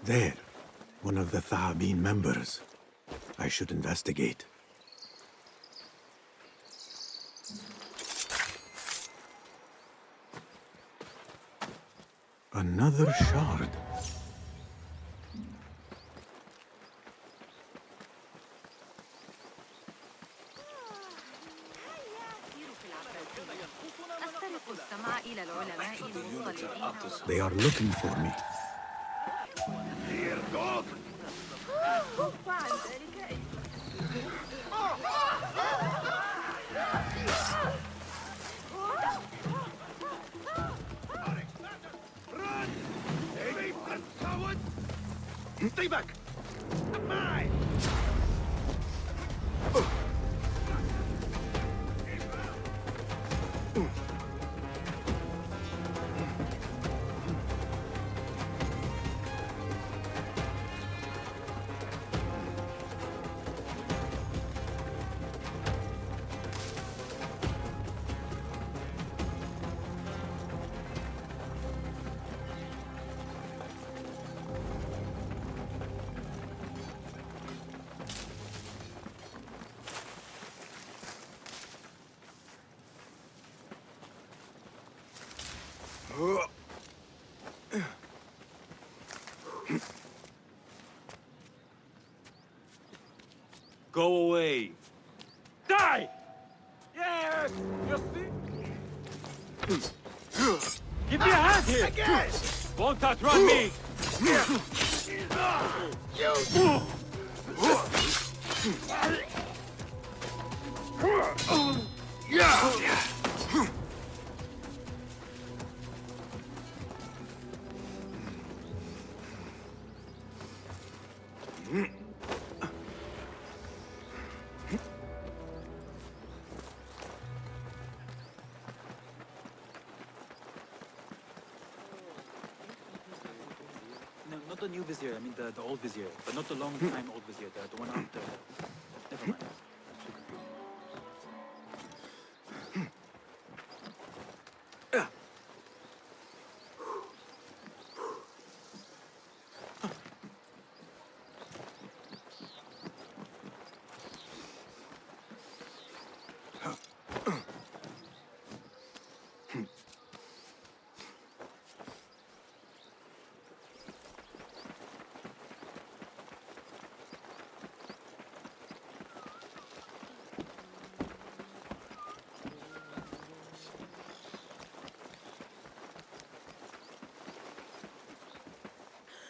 There. One of the Thahabin members. I should investigate. Another shard. They are looking for me. Stay back! Mine! Go away. Die! Yes! You see? Give me a hand here! Again! Won't outrun me! No, not the new vizier. I mean the old vizier, but not the long time old vizier. The one after. Never mind.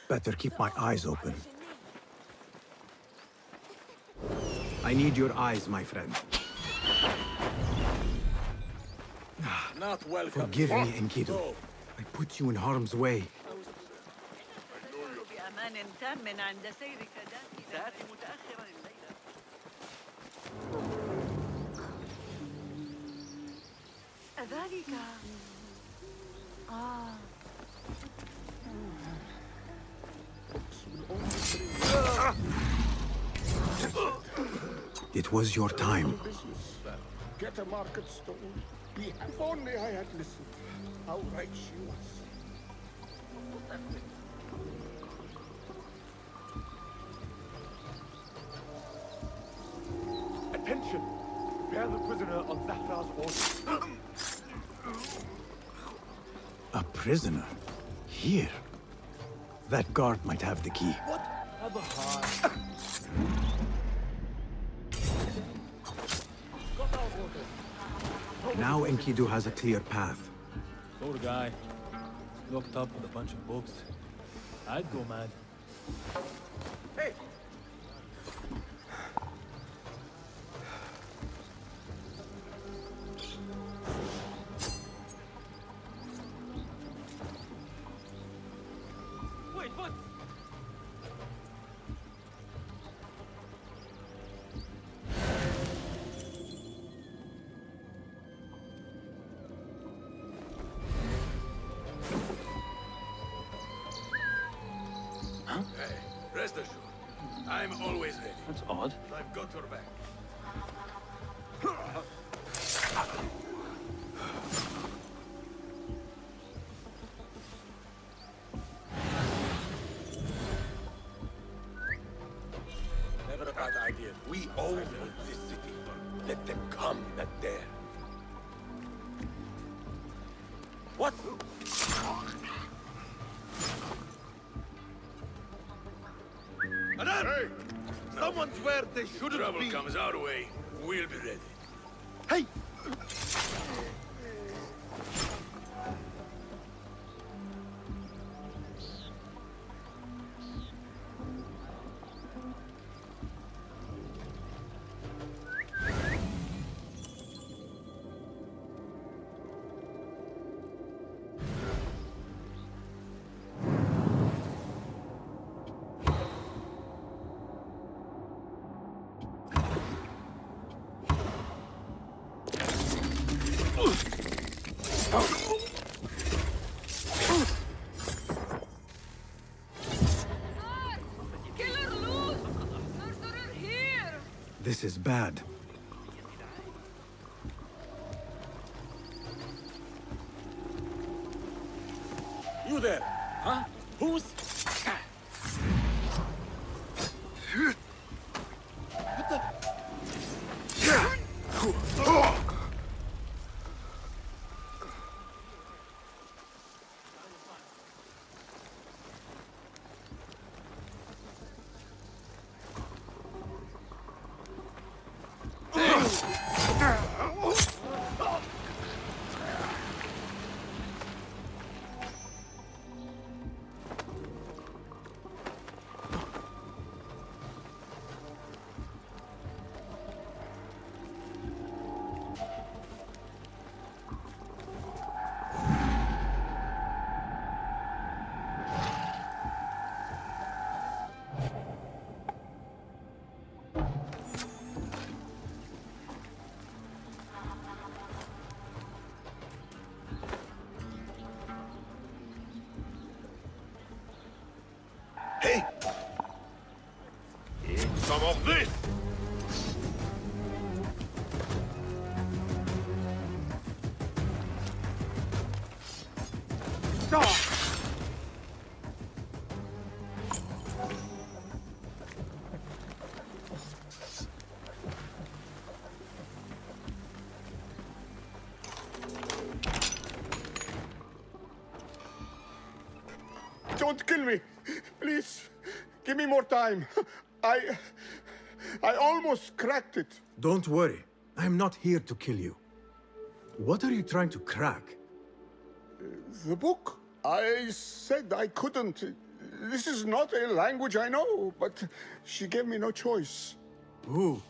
Better keep my eyes open. I need your eyes, my friend. Not welcome. Forgive me, Enkidu. I put you in harm's way. It was your time. Get a market stone. If only I had listened. How right she was. Attention! Bear the prisoner on Zahra's order. A prisoner? Here? That guard might have the key. What? Other high. Now Enkidu has a clear path. Poor guy. Locked up with a bunch of books. I'd go mad. Hey! Wait, what? Hey, rest assured. I'm always ready. That's odd. I've got her back. they If shouldn't trouble be. comes our way, we'll be ready. Hey! Killer loose! Murderer here! This is bad. You there? Huh? Who's? Hey! Eat some of this! Don't kill me. Please, give me more time. I almost cracked it. Don't worry. I'm not here to kill you. What are you trying to crack? The book? I said I couldn't. This is not a language I know, but she gave me no choice. Who?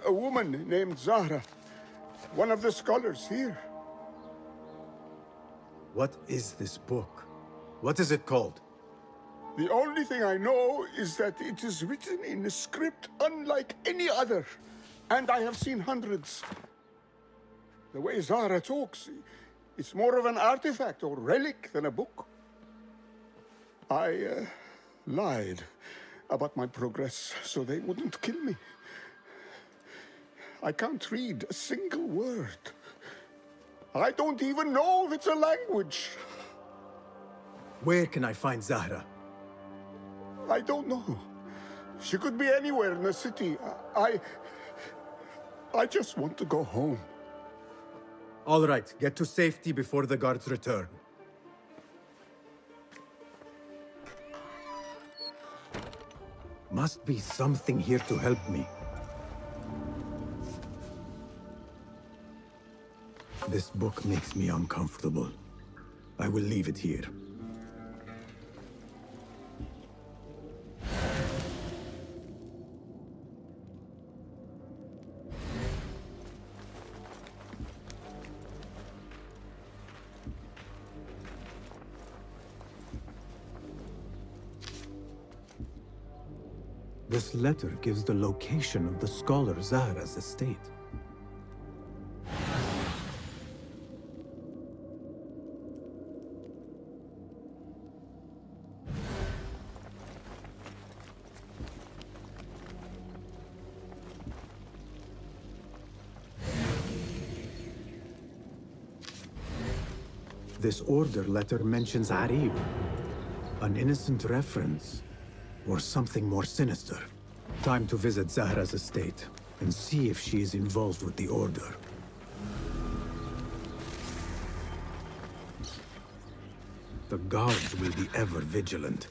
A woman named Zahra. One of the scholars here. What is this book? What is it called? The only thing I know is that it is written in a script unlike any other. And I have seen hundreds. The way Zahra talks, it's more of an artifact or relic than a book. I lied about my progress so they wouldn't kill me. I can't read a single word. I don't even know if it's a language. Where can I find Zahra? I don't know. She could be anywhere in the city. I just want to go home. All right, get to safety before the guards return. Must be something here to help me. This book makes me uncomfortable. I will leave it here. This letter gives the location of the scholar Zahra's estate. This order letter mentions Arib, an innocent reference. Or something more sinister. Time to visit Zahra's estate and see if she is involved with the Order. The guards will be ever vigilant.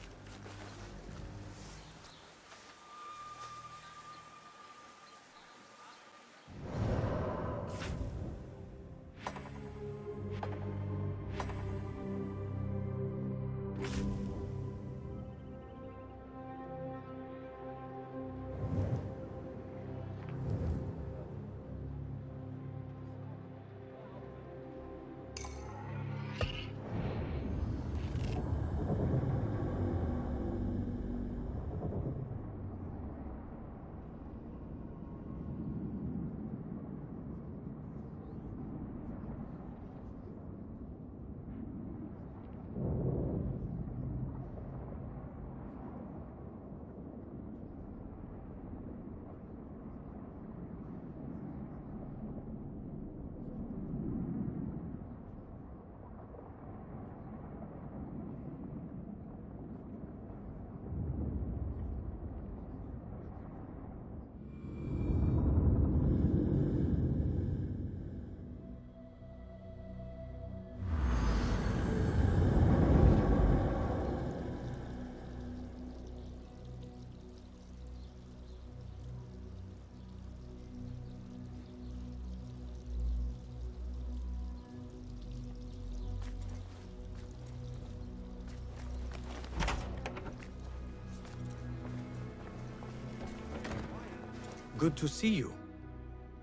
Good to see you.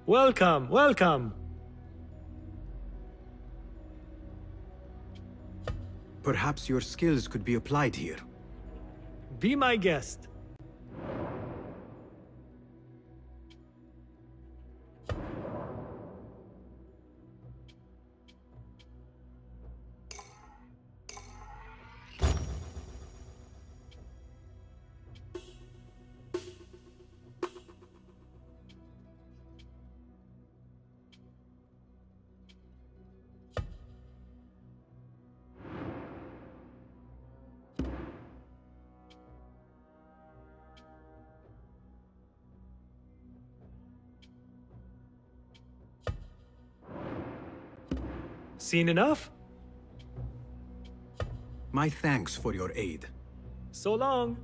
Welcome, welcome. Perhaps your skills could be applied here. Be my guest. Seen enough? My thanks for your aid. So long.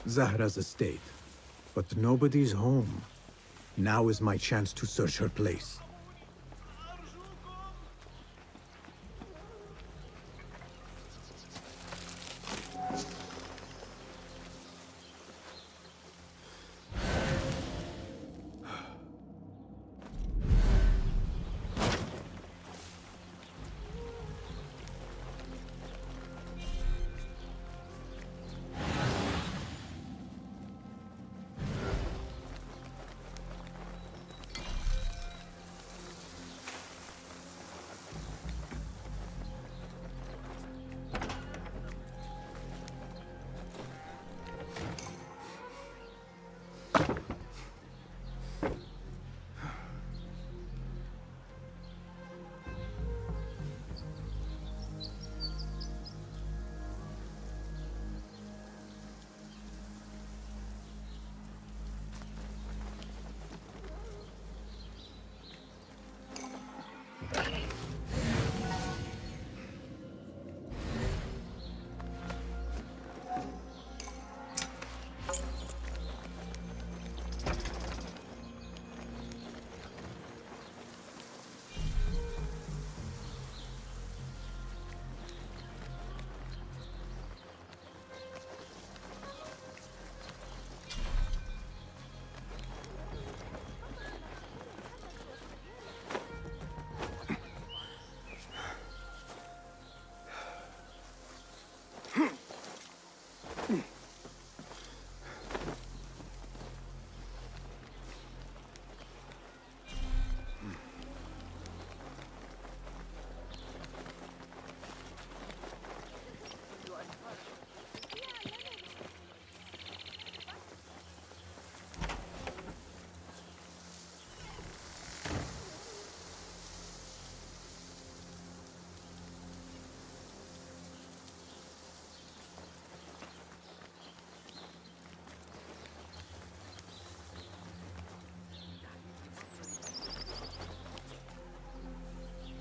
Zahra's estate. But nobody's home. Now is my chance to search her place.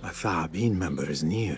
A Tha'abin member is near.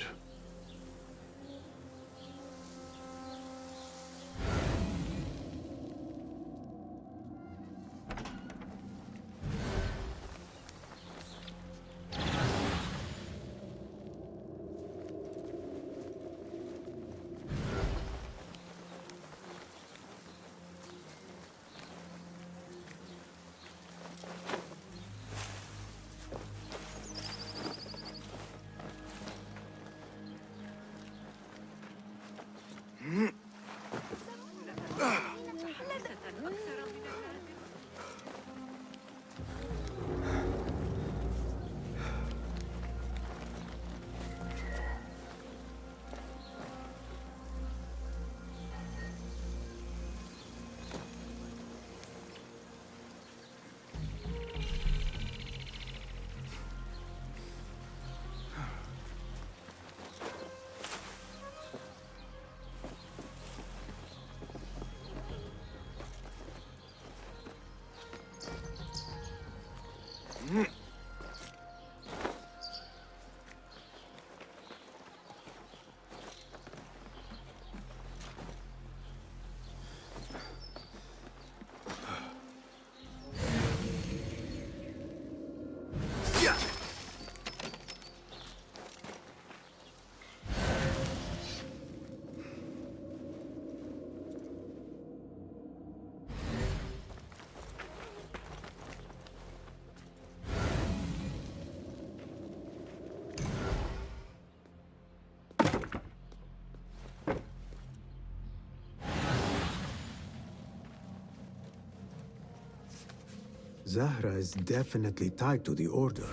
Zahra is definitely tied to the Order,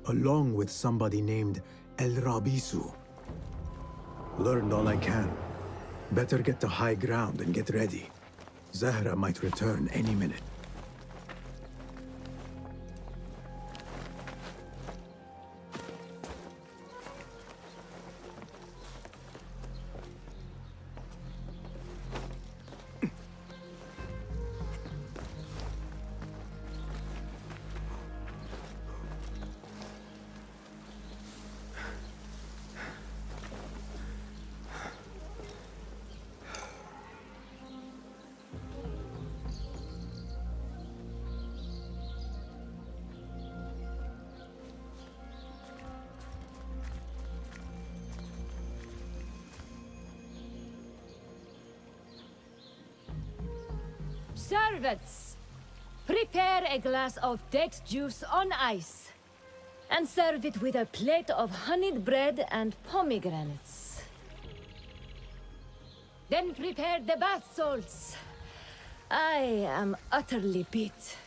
along with somebody named El Rabisu. Learned all I can. Better get to high ground and get ready. Zahra might return any minute. Servants, prepare a glass of date juice on ice, and serve it with a plate of honeyed bread and pomegranates. Then prepare the bath salts. I am utterly beat.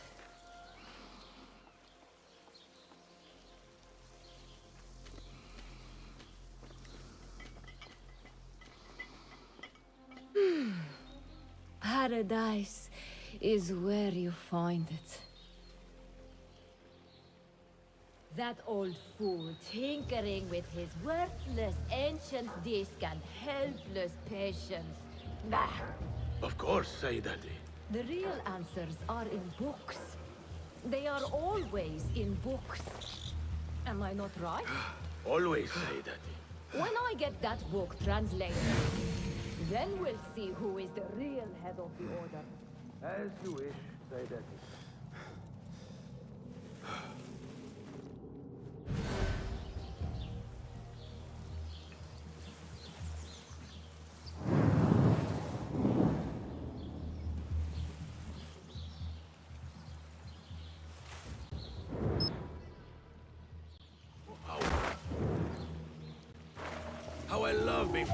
Paradise is where you find it. That old fool tinkering with his worthless ancient disc and helpless patience. Nah. Of course, Sayyidati. The real answers are in books. They are always in books. Am I not right? Always, Sayyidati. When I get that book translated, then we'll see who is the real head of the Order. As you wish, Sayyidati. How I love being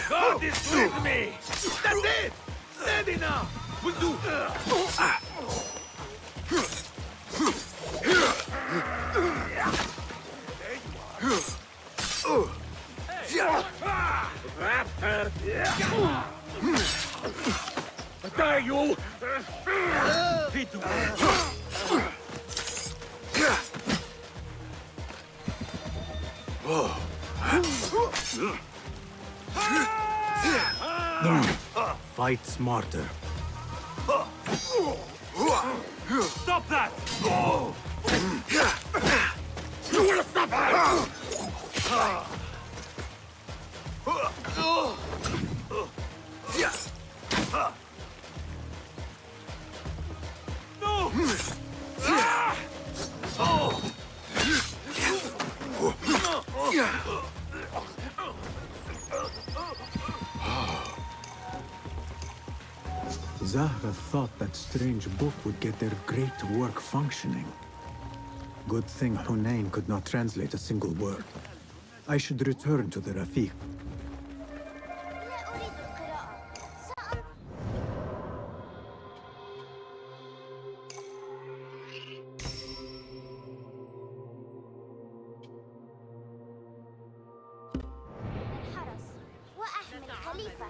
God is with me! That's it! Steady now! We'll do... Die, you! Feet Fight smarter. Stop that! You wanna stop that? No! Zahra thought that strange book would get their great work functioning. Good thing Hunain could not translate a single word. I should return to the Rafiq. لا أريد القراءة. الحرس وأحمي الخليفة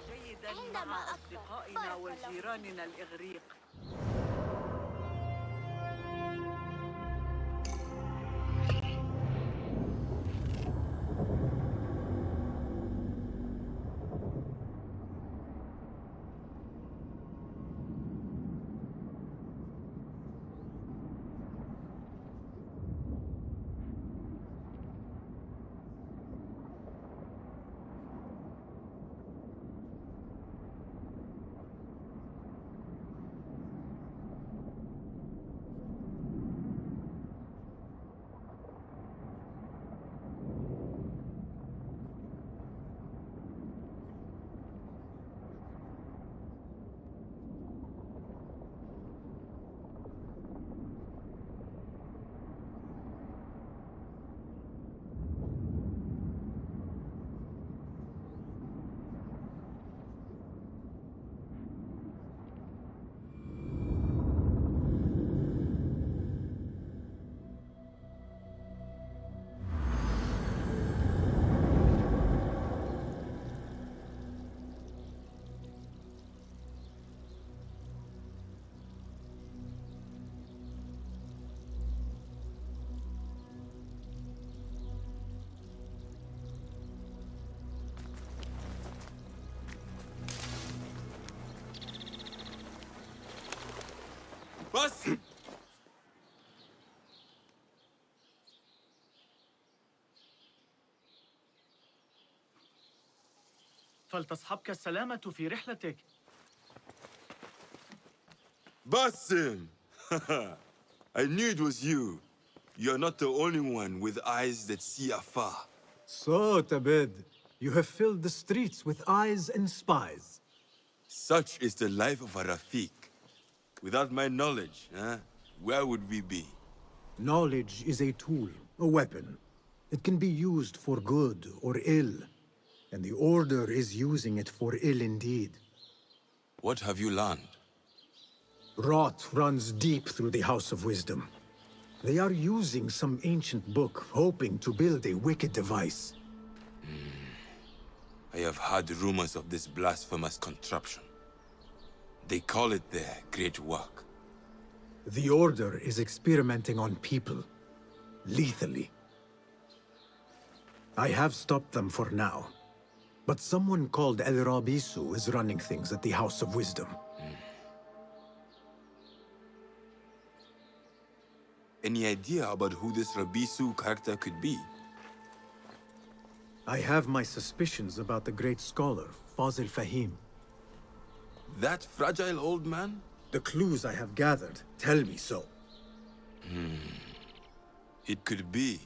عندما أخطأ. أصدقائنا وجيراننا الإغريق. بس فلتصحبك السلامة في رحلتك. Basim! I knew it was you. You're not the only one with eyes that see afar. So, Tabid, you have filled the streets with eyes and spies. Such is the life of a Rafiq. Without my knowledge, where would we be? Knowledge is a tool, a weapon. It can be used for good or ill. And the Order is using it for ill indeed. What have you learned? Rot runs deep through the House of Wisdom. They are using some ancient book, hoping to build a wicked device. I have heard rumors of this blasphemous contraption. They call it their great work. The Order is experimenting on people, lethally. I have stopped them for now. But someone called El Rabisu is running things at the House of Wisdom. Any idea about who this Rabisu character could be? I have my suspicions about the great scholar, Fazil Fahim. That fragile old man? The clues I have gathered tell me so. It could be.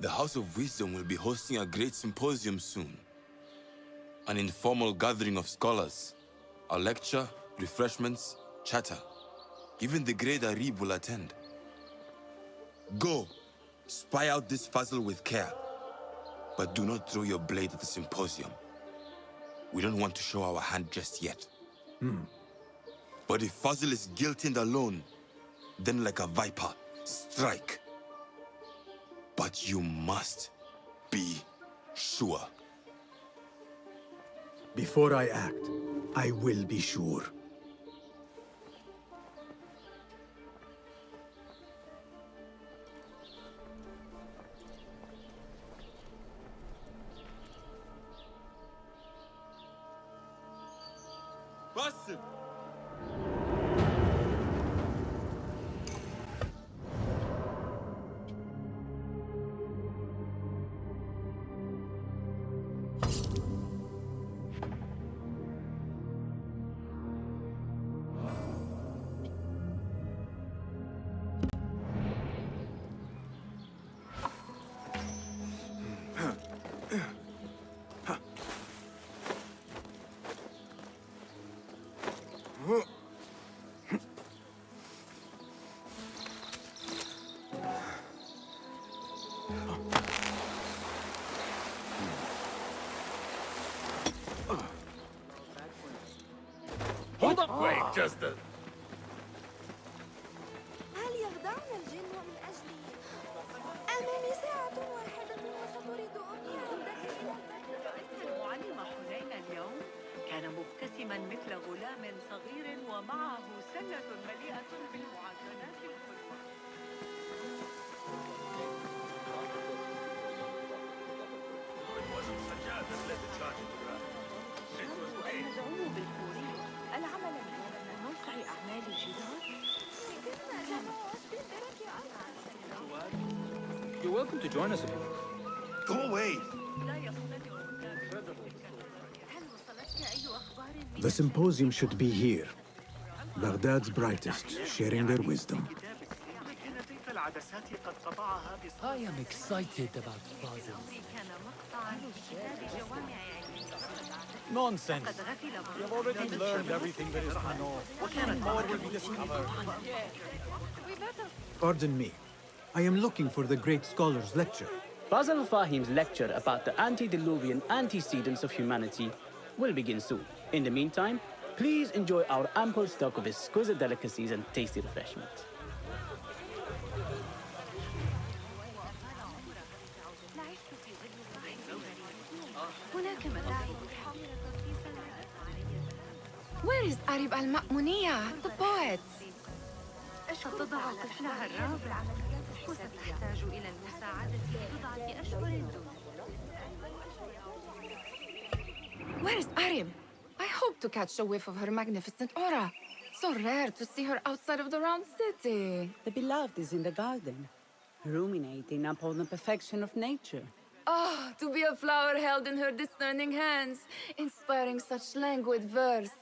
The House of Wisdom will be hosting a great symposium soon. An informal gathering of scholars. A lecture, refreshments, chatter. Even the great Arib will attend. Go, spy out this puzzle with care. But do not throw your blade at the symposium. We don't want to show our hand just yet. But if Fazil is guilty and alone, then like a viper, strike. But you must be sure. Before I act, I will be sure. Basim! Hold up! Wait, just a... هل يخدعنا الجن من أجلي؟ أمامي ساعة واحدة وستريد أمي عودتي إلى رأيت المعلم حنين اليوم؟ كان مبتسما مثل غلام صغير ومعه سلة مليئة بالمعجنات الحلوة. المدعو بالفورية العمل من موقع أعمال الجدار. You're welcome to join us if you want. Go away! لا يصطنع هل وصلتك أي أخبار من The symposium should be here. Baghdad's brightest, sharing their wisdom. I am excited about Fazil. كان مقطعا بكتاب جوامع Nonsense. You have already learned everything there is to know. And more will be discovered. Pardon me. I am looking for the great scholar's lecture. Fazl Fahim's lecture about the antediluvian antecedents of humanity will begin soon. In the meantime, please enjoy our ample stock of exquisite delicacies and tasty refreshments. هناك متاعب. Where is Arib al-Ma'muniyah, the poet? ستضع طفلها الرابع وستحتاج إلى المساعدة لبضعة أشهر دون. Where is Arib? I hope to catch a whiff of her magnificent aura. So rare to see her outside of the round city. The beloved is in the garden, ruminating upon the perfection of nature. Oh, to be a flower held in her discerning hands, inspiring such languid verse.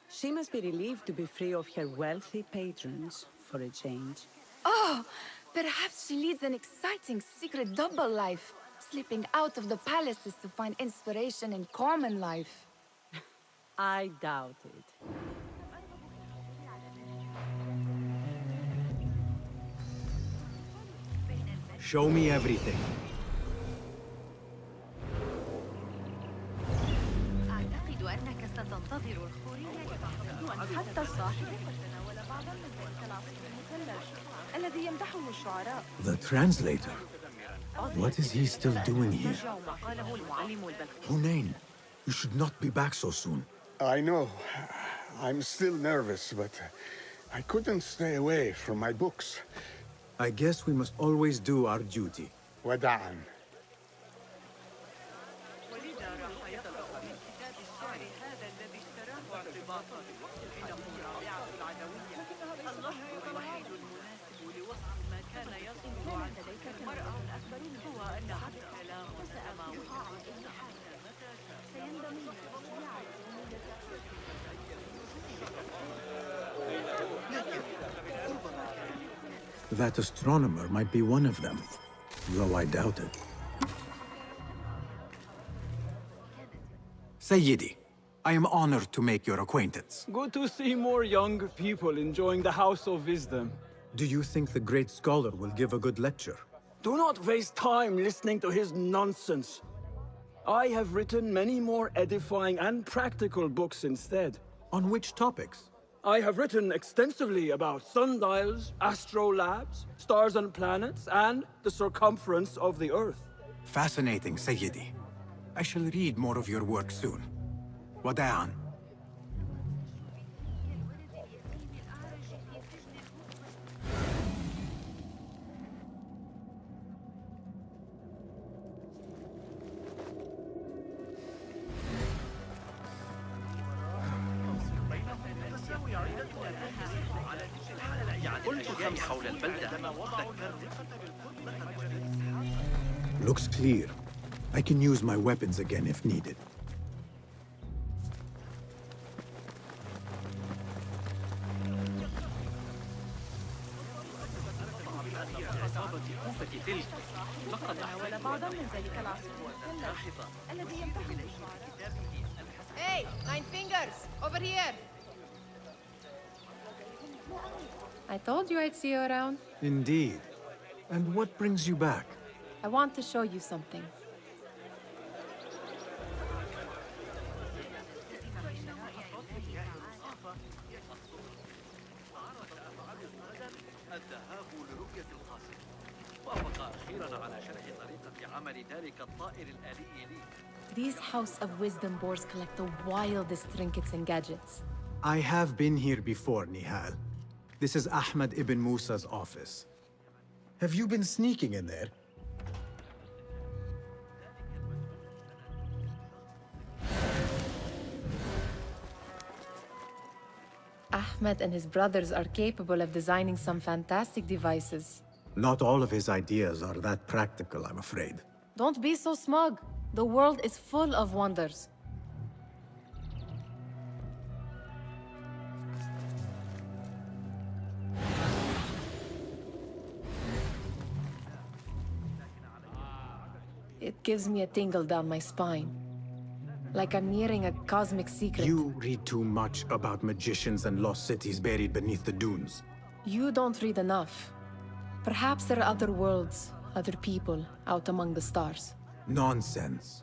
She must be relieved to be free of her wealthy patrons, for a change. Oh, perhaps she leads an exciting secret double life, slipping out of the palaces to find inspiration in common life. I doubt it. Show me everything. أعتقد أنك ستنتظر الخورية حتى صاحب تناول بعضا من ذلك العصير المثلج الذي يمدحه الشعراء. The translator? What is he still doing here? Hunain, you should not be back so soon. I know. I'm still nervous, but I couldn't stay away from my books. I guess we must always do our duty. وداعا. ولذا راح يطلع من كتاب الشعر هذا الذي اشتراه ارتباطا إنه رائعة العدوية. اللفظ الوحيد المناسب لوصف ما كان يصدر عن تلك المرأة هو أنها كلام السماوات. That astronomer might be one of them, though I doubt it. Sayyidi, I am honored to make your acquaintance. Good to see more young people enjoying the House of Wisdom. Do you think the great scholar will give a good lecture? Do not waste time listening to his nonsense. I have written many more edifying and practical books instead. On which topics? I have written extensively about sundials, astrolabes, stars and planets, and the circumference of the Earth. Fascinating, Sayyidi. I shall read more of your work soon. Wada'an. Looks clear. I can use my weapons again if needed. Hey, Nine Fingers, over here! I told you I'd see you around. Indeed. And what brings you back? I want to show you something. الذهاب لرؤية القاصر. وافق أخيراً على شرح طريقة عمل ذلك الطائر الآلي لي. These House of Wisdom boars collect the wildest trinkets and gadgets. I have been here before, Nihal. This is Ahmed ibn Musa's office. Have you been sneaking in there? Ahmed and his brothers are capable of designing some fantastic devices. Not all of his ideas are that practical, I'm afraid. Don't be so smug. The world is full of wonders. It gives me a tingle down my spine. Like I'm nearing a cosmic secret. You read too much about magicians and lost cities buried beneath the dunes. You don't read enough. Perhaps there are other worlds, other people, out among the stars. Nonsense.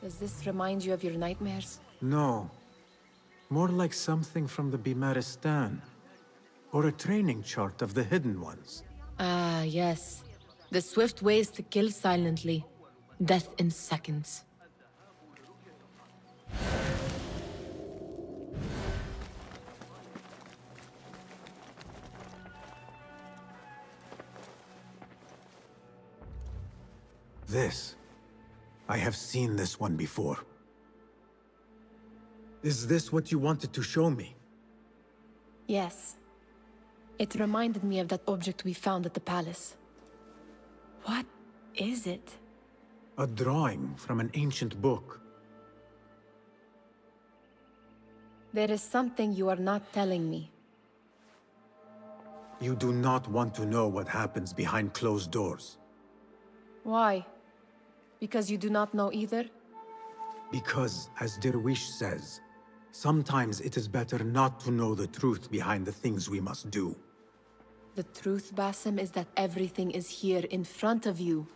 Does this remind you of your nightmares? No. More like something from the Bimaristan. Or a training chart of the Hidden Ones. Ah, yes. The swift way is to kill silently. Death in seconds. This. I have seen this one before. Is this what you wanted to show me? Yes. It reminded me of that object we found at the palace. What is it? A drawing from an ancient book. There is something you are not telling me. You do not want to know what happens behind closed doors. Why? Because you do not know either? Because, as Derwish says, sometimes it is better not to know the truth behind the things we must do. The truth, Basim, is that everything is here in front of you.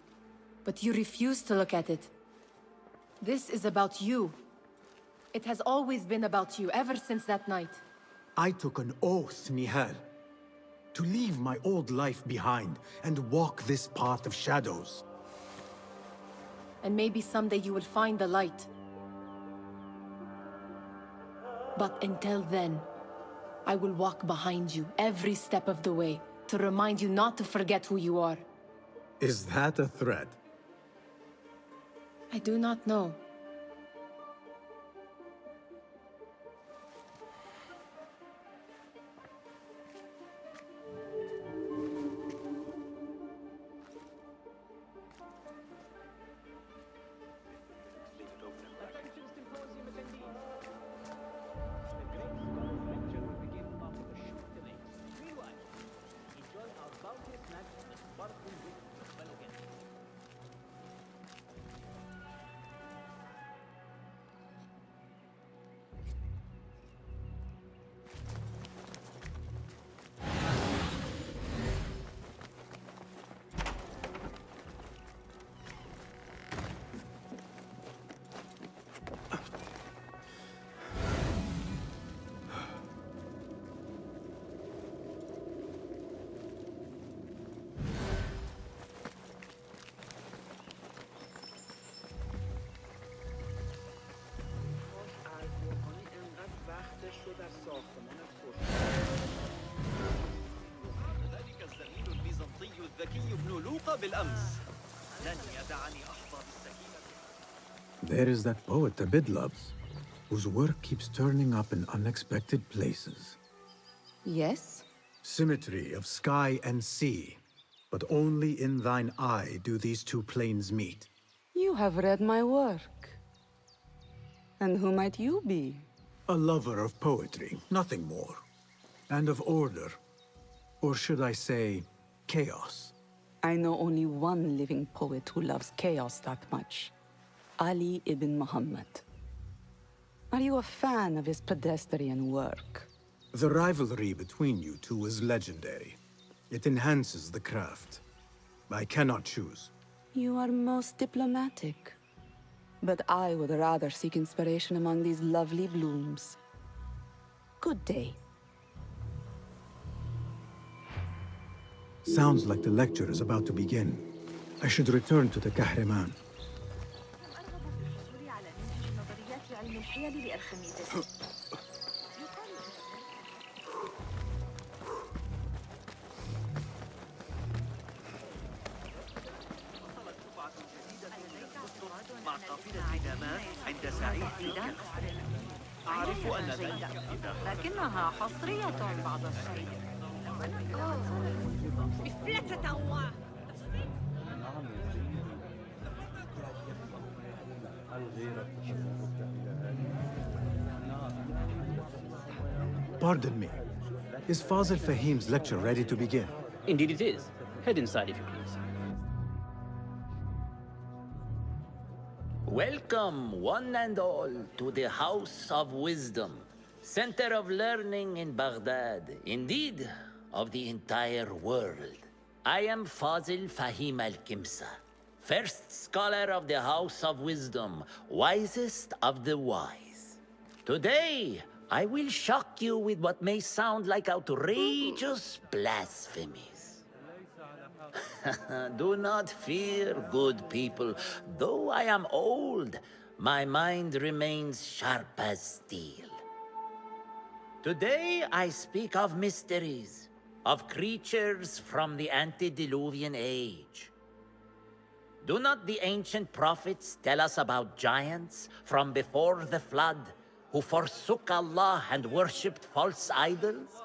But you refuse to look at it. This is about you. It has always been about you, ever since that night. I took an oath, Nihal, to leave my old life behind and walk this path of shadows. And maybe someday you will find the light. But until then, I will walk behind you every step of the way to remind you not to forget who you are. Is that a threat? I do not know. ذلك الزميل البيزنطي الذكي ابن لوقا بالأمس لن يدعني أحظى بالسكينة. There is that poet Abid loves, whose work keeps turning up in unexpected places. Yes? Symmetry of sky and sea, but only in thine eye do these two planes meet. You have read my work. And who might you be? A lover of poetry, nothing more. And of order. Or should I say, chaos. I know only one living poet who loves chaos that much. Ali ibn Muhammad. Are you a fan of his pedestrian work? The rivalry between you two is legendary. It enhances the craft. I cannot choose. You are most diplomatic. But I would rather seek inspiration among these lovely blooms. Good day. Sounds like the lecture is about to begin. I should return to the Kahraman. مع قافلة دامات عند سعيد فيدا. أعرف أن ذلك لكنها حصرية بعض الشيء. Pardon me. Is Fazil Fahim's lecture ready to begin? Indeed it is. Head inside if you please. Welcome, one and all, to the House of Wisdom, center of learning in Baghdad, indeed, of the entire world. I am Fazil Fahim al-Kimsa, first scholar of the House of Wisdom, wisest of the wise. Today, I will shock you with what may sound like outrageous blasphemies. Do not fear, good people. Though I am old, my mind remains sharp as steel. Today I speak of mysteries, of creatures from the antediluvian age. Do not the ancient prophets tell us about giants from before the flood who forsook Allah and worshipped false idols?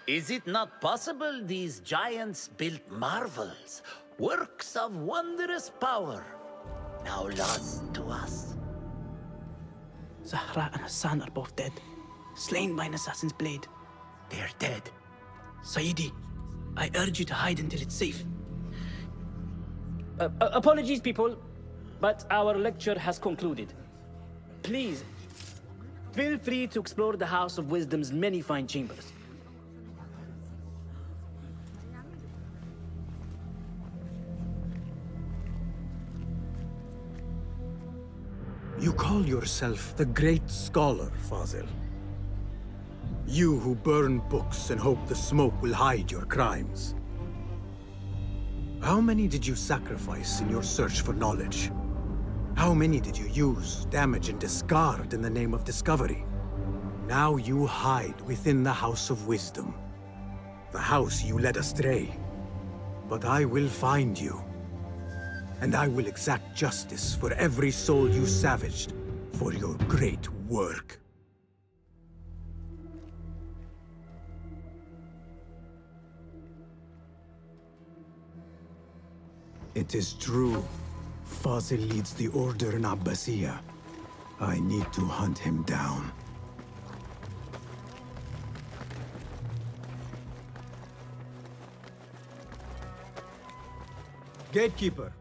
Is it not possible these giants built marvels, works of wondrous power, now lost to us? Zahra and Hassan are both dead, slain by an assassin's blade. They're dead. Sayyidi, I urge you to hide until it's safe. Apologies, people, but our lecture has concluded. Please, feel free to explore the House of Wisdom's many fine chambers. You call yourself the great scholar, Fazil. You who burn books and hope the smoke will hide your crimes. How many did you sacrifice in your search for knowledge? How many did you use, damage, and discard in the name of discovery? Now you hide within the House of Wisdom. The house you led astray. But I will find you. And I will exact justice for every soul you savaged for your great work. It is true. Fazil leads the Order in Abbasiyah. I need to hunt him down. Gatekeeper,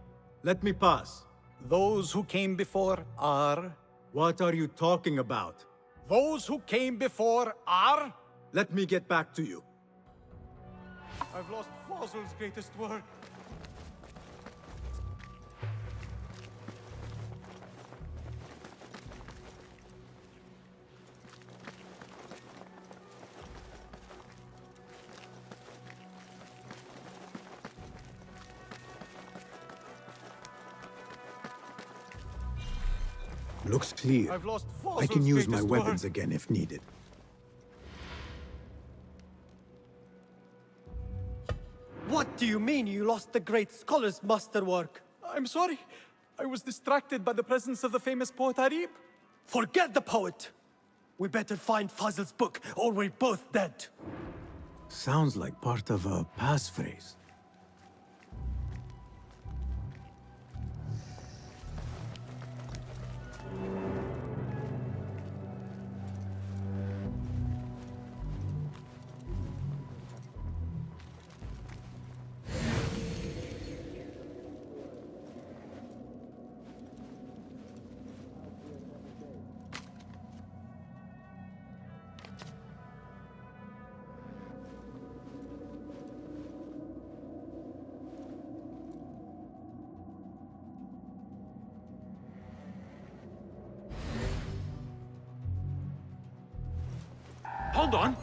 let me pass. Those who came before are... What are you talking about? Those who came before are... Let me get back to you. I've lost Fazil's greatest work. Looks clear. I've lost I can Fazil's use my greatest weapons work. again if needed. What do you mean you lost the great scholar's masterwork? I'm sorry. I was distracted by the presence of the famous poet Arib. Forget the poet! We better find Fazil's book, or we're both dead. Sounds like part of a passphrase. Hold on.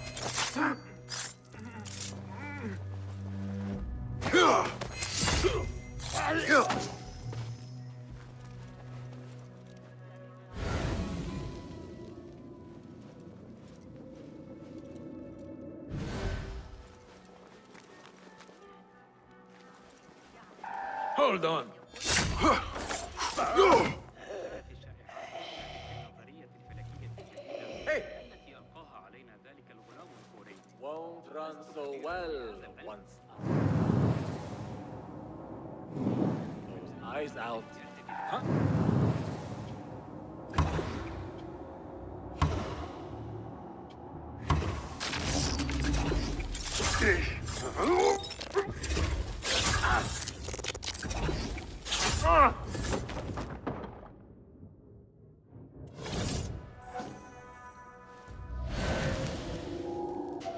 Hold on. Won't run so well once. Those eyes out. Huh?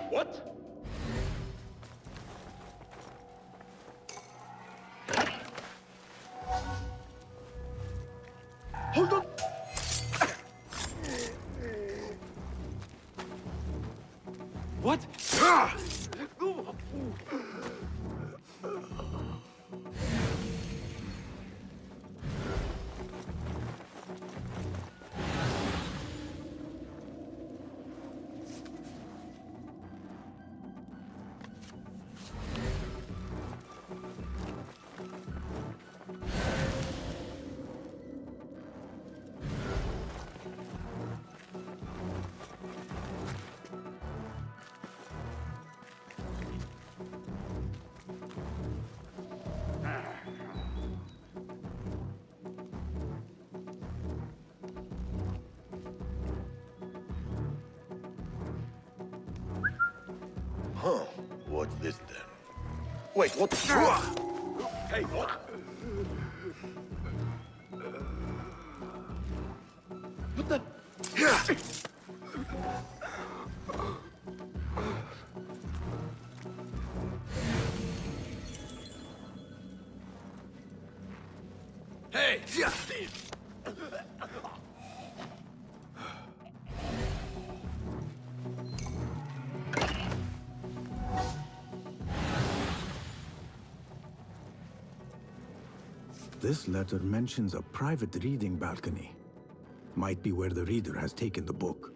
What? Hold on. What? Huh. What's this then? Wait, what? Hey, what? What the? Hey! This letter mentions a private reading balcony. Might be where the reader has taken the book.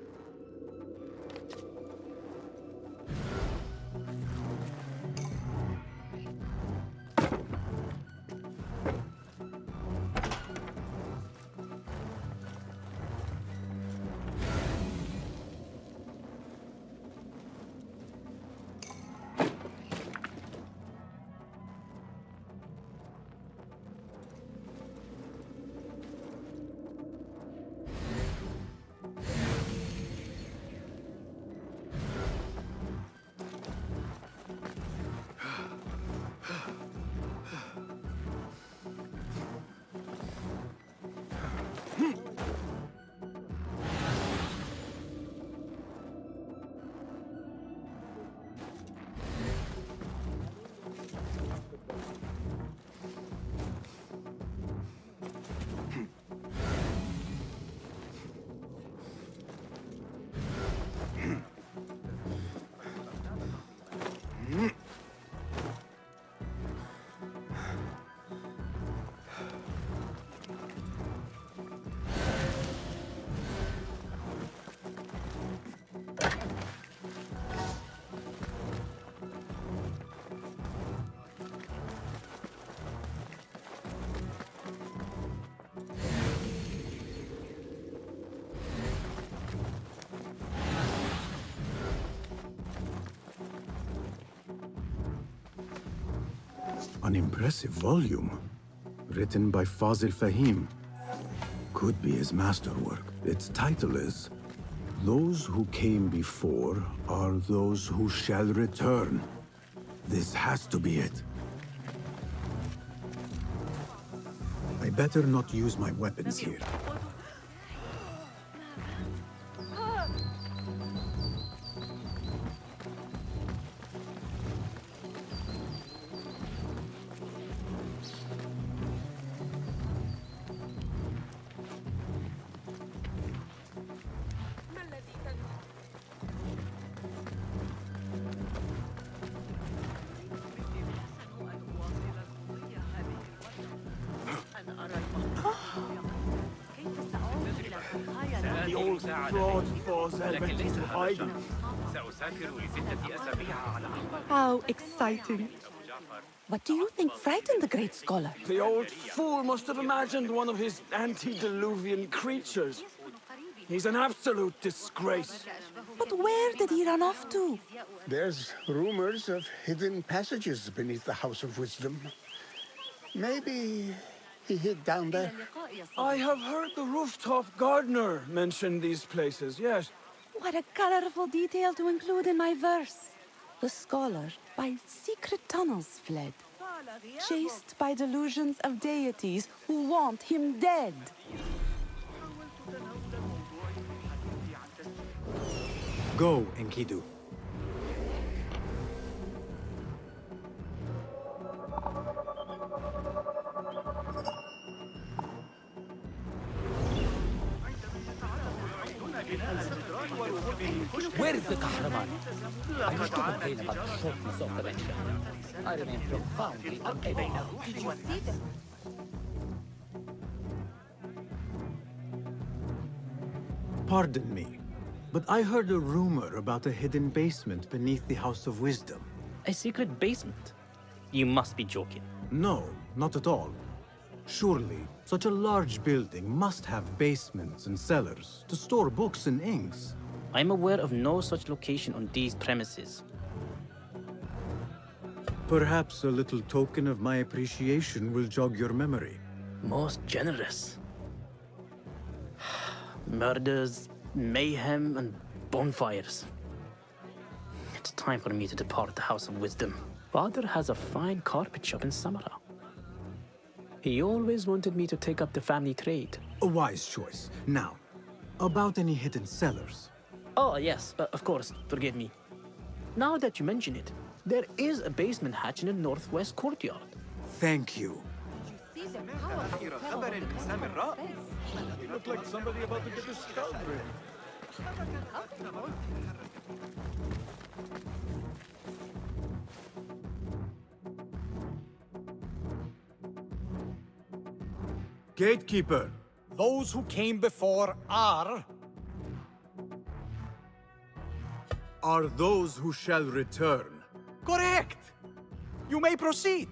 An impressive volume, written by Fazil Fahim. Could be his masterwork. Its title is, "Those who came before are those who shall return." This has to be it. I better not use my weapons here. The old fraud Fawzel went into hiding. How exciting. What do you think frightened the great scholar? The old fool must have imagined one of his antediluvian creatures. He's an absolute disgrace. But where did he run off to? There's rumors of hidden passages beneath the House of Wisdom. Maybe he hid down there. I have heard the rooftop gardener mention these places, yes. What a colorful detail to include in my verse. The scholar by secret tunnels fled, chased by delusions of deities who want him dead. Go, Enkidu. Where is the Kahraman? I used to complain about the shortness of the lecture. I remain profoundly unable. Did you see them? Pardon me, but I heard a rumor about a hidden basement beneath the House of Wisdom. A secret basement? You must be joking. No, not at all. Surely, such a large building must have basements and cellars to store books and inks. I'm aware of no such location on these premises. Perhaps a little token of my appreciation will jog your memory. Most generous. Murders, mayhem, and bonfires. It's time for me to depart the House of Wisdom. Father has a fine carpet shop in Samara. He always wanted me to take up the family trade. A wise choice. Now, about any hidden cellars? Oh, yes, of course, forgive me. Now that you mention it, there is a basement hatch in the northwest courtyard. Thank you. You look like somebody about to get his skull ripped. Gatekeeper. Those who came before are those who shall return. correct. You may proceed.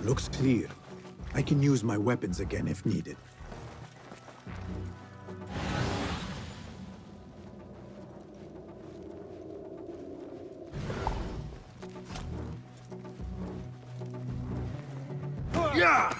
Looks clear. I can use my weapons again if needed. Yeah!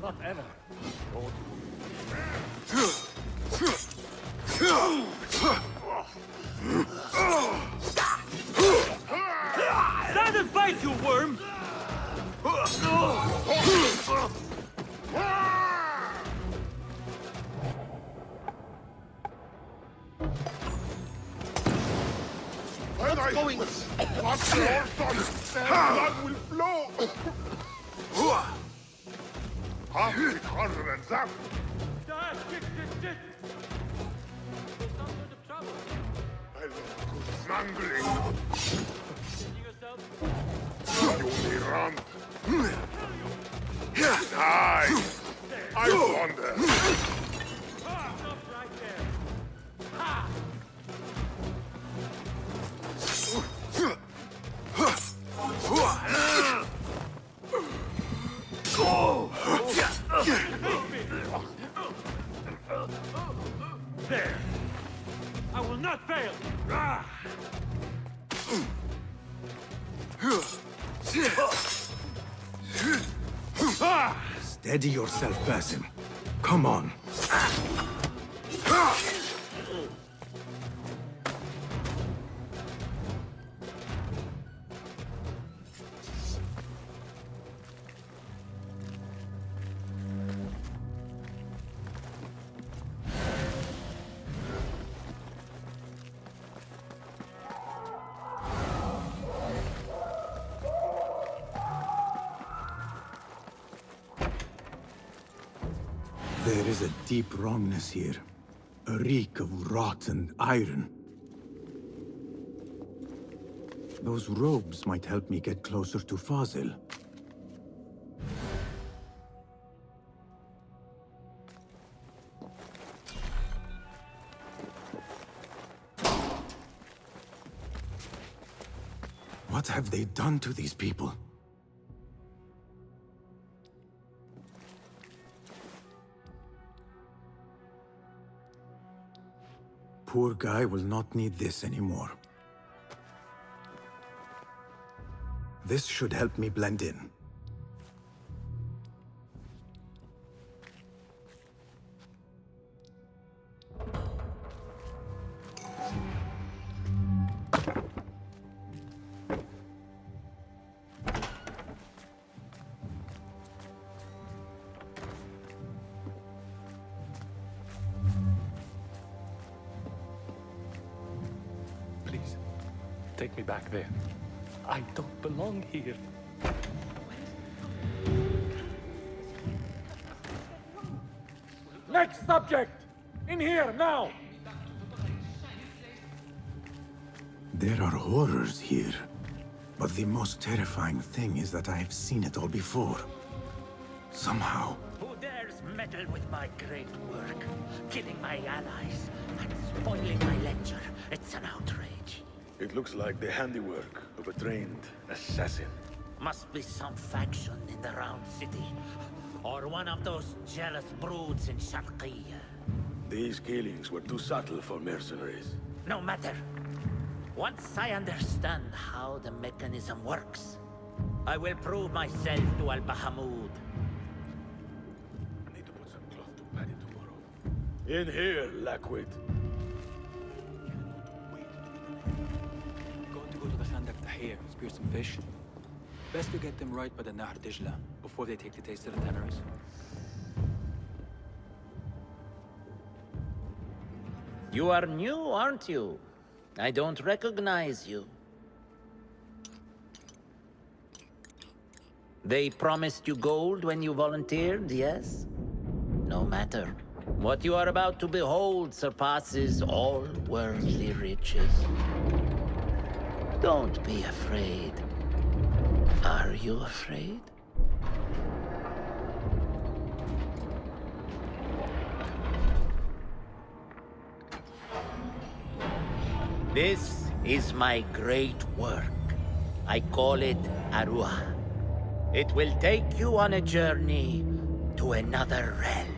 Not ever. Stand and fight, you worm! What's going on? After your son, blood will flow. Half the harder than that. I love good strangling. You only run. Die. I wonder. There! I will not fail! Steady yourself, Basim. Come on. There is a deep wrongness here. A reek of rot and iron. Those robes might help me get closer to Fazil. What have they done to these people? Poor guy will not need this anymore. This should help me blend in. take me back there. I don't belong here. Next subject! In here, now! There are horrors here. But the most terrifying thing is that I have seen it all before. Somehow. Who dares meddle with my great work? Killing my allies and spoiling my lecture. It's an outrage. It looks like the handiwork of a trained assassin. Must be some faction in the Round City. Or one of those jealous broods in Sharqiyya. These killings were too subtle for mercenaries. No matter. Once I understand how the mechanism works, I will prove myself to Al-Bahamud. Need to put some cloth to Paddy tomorrow. In here, Lackwit. Going to go to the Khandak Tahir, spear some fish. Best to get them right by the Nahr Dijla, before they take the taste of the tenors. You are new, aren't you? I don't recognize you. They promised you gold when you volunteered, yes? No matter. What you are about to behold surpasses all worldly riches. Don't be afraid. Are you afraid? This is my great work. I call it Aruah. It will take you on a journey to another realm.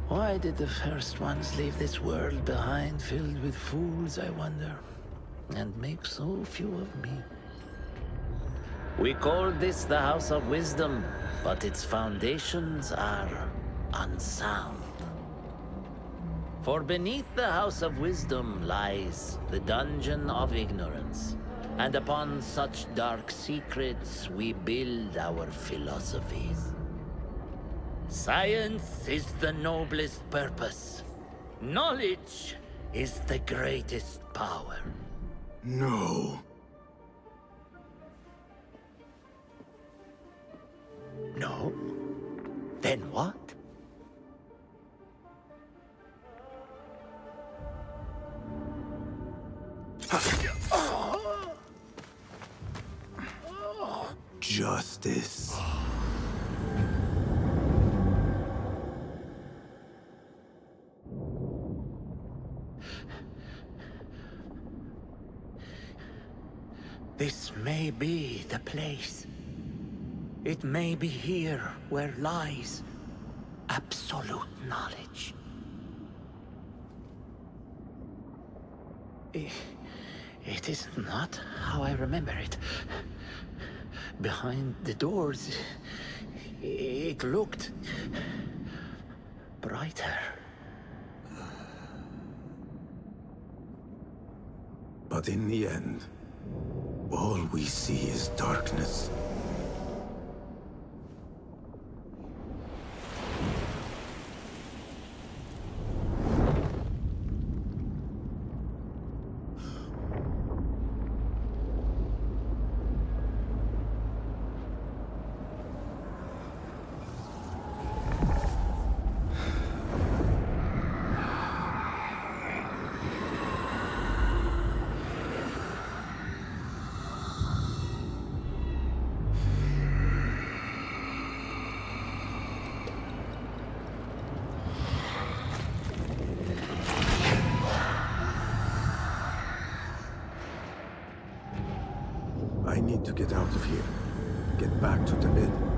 Why did the first ones leave this world behind filled with fools, I wonder, and make so few of me? We called this the House of Wisdom, but its foundations are unsound. For beneath the House of Wisdom lies the Dungeon of Ignorance, and upon such dark secrets we build our philosophies. Science is the noblest purpose. Knowledge is the greatest power. No. No? Then what? Justice. This may be the place. It may be here where lies absolute knowledge. It is not how I remember it. Behind the doors, it looked brighter. But in the end, all we see is darkness. I need to get out of here. Get back to Tibet.